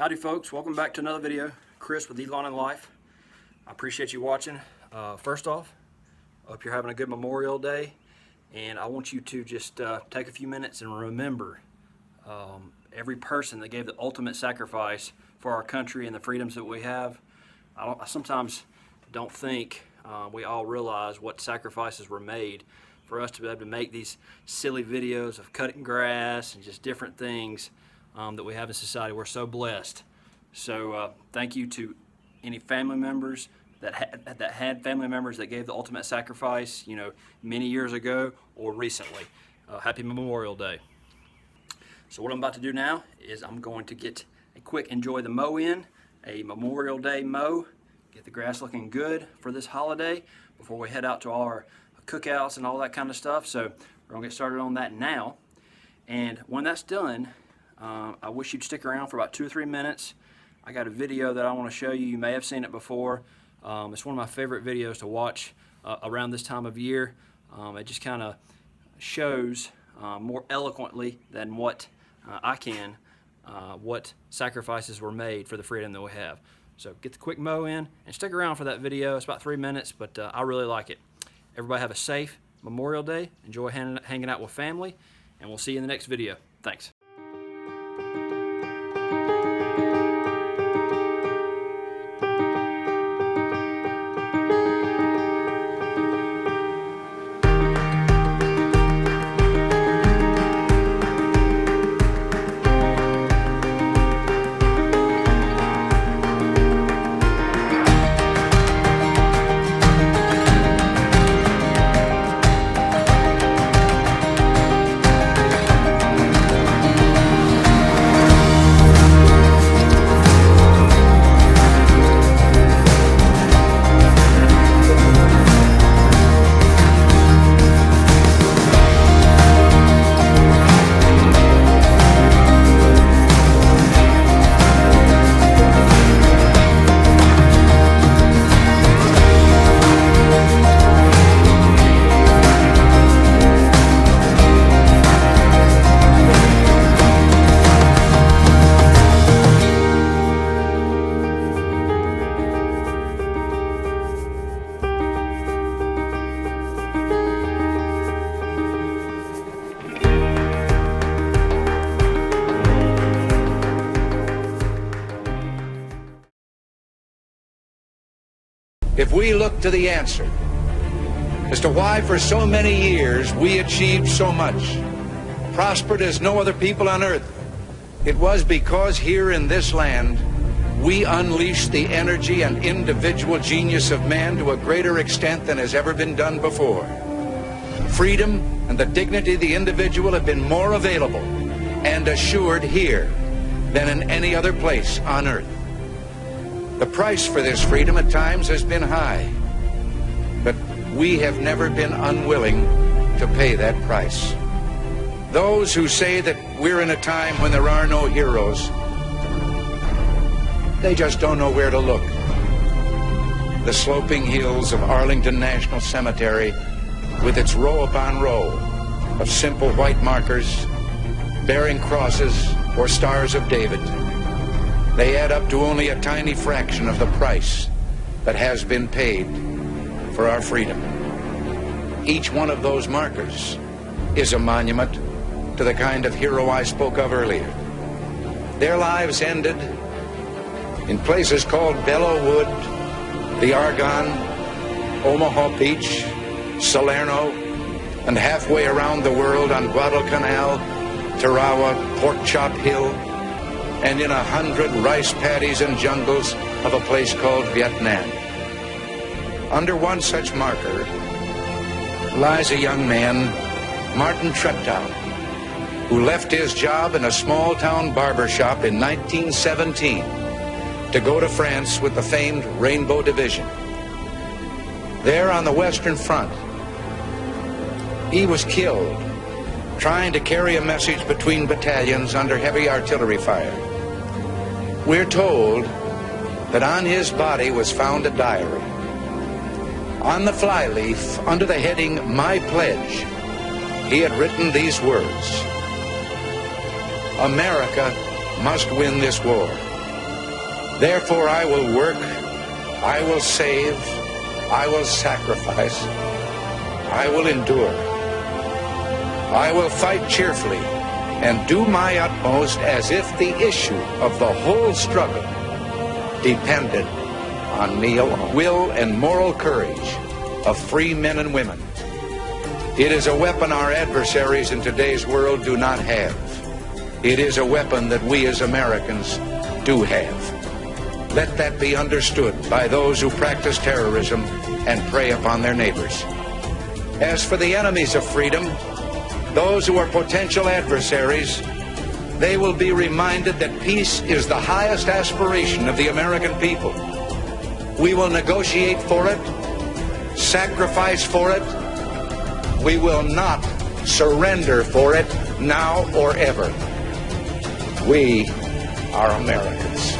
Howdy folks, welcome back to another video. Chris with Elon and Life. I appreciate you watching. First off, I hope you're having a good Memorial Day, and I want you to just take a few minutes and remember every person that gave the ultimate sacrifice for our country and the freedoms that we have. I sometimes don't think we all realize what sacrifices were made for us to be able to make these silly videos of cutting grass and just different things that we have in society. We're so blessed. So thank you to any family members that had family members that gave the ultimate sacrifice, you know, many years ago or recently. Happy Memorial Day. So what I'm about to do now is I'm going to get a quick enjoy the mow in, a Memorial Day mow, get the grass looking good for this holiday before we head out to all our cookouts and all that kind of stuff. So we're gonna get started on that now. And when that's done, I wish you'd stick around for about 2 or 3 minutes. I got a video that I want to show you. You may have seen it before. It's one of my favorite videos to watch around this time of year. It just kind of shows more eloquently than what I can what sacrifices were made for the freedom that we have. So get the quick mow in and stick around for that video. It's about 3 minutes, but I really like it. Everybody have a safe Memorial Day. Enjoy hanging out with family, and we'll see you in the next video. Thanks. If we look to the answer as to why for so many years we achieved so much, prospered as no other people on earth, it was because here in this land we unleashed the energy and individual genius of man to a greater extent than has ever been done before. Freedom and the dignity of the individual have been more available and assured here than in any other place on earth. The price for this freedom at times has been high, but we have never been unwilling to pay that price. Those who say that we're in a time when there are no heroes, they just don't know where to look. The sloping hills of Arlington National Cemetery, with its row upon row of simple white markers bearing crosses or stars of David, they add up to only a tiny fraction of the price that has been paid for our freedom. Each one of those markers is a monument to the kind of hero I spoke of earlier. Their lives ended in places called Belleau Wood, the Argonne, Omaha Beach, Salerno, and halfway around the world on Guadalcanal, Tarawa, Pork Chop Hill, and in 100 rice paddies and jungles of a place called Vietnam. Under one such marker lies a young man, Martin Treptow, who left his job in a small-town barber shop in 1917 to go to France with the famed Rainbow Division. There on the Western Front, he was killed trying to carry a message between battalions under heavy artillery fire. We're told that on his body was found a diary. On the flyleaf, under the heading, My Pledge, he had written these words: America must win this war. Therefore, I will work, I will save, I will sacrifice, I will endure. I will fight cheerfully and do my utmost as if the issue of the whole struggle depended on me alone. Will and moral courage of free men and women. It is a weapon our adversaries in today's world do not have. It is a weapon that we as Americans do have. Let that be understood by those who practice terrorism and prey upon their neighbors. As for the enemies of freedom, those who are potential adversaries, they will be reminded that peace is the highest aspiration of the American people. We will negotiate for it, sacrifice for it. We will not surrender for it now or ever. We are Americans.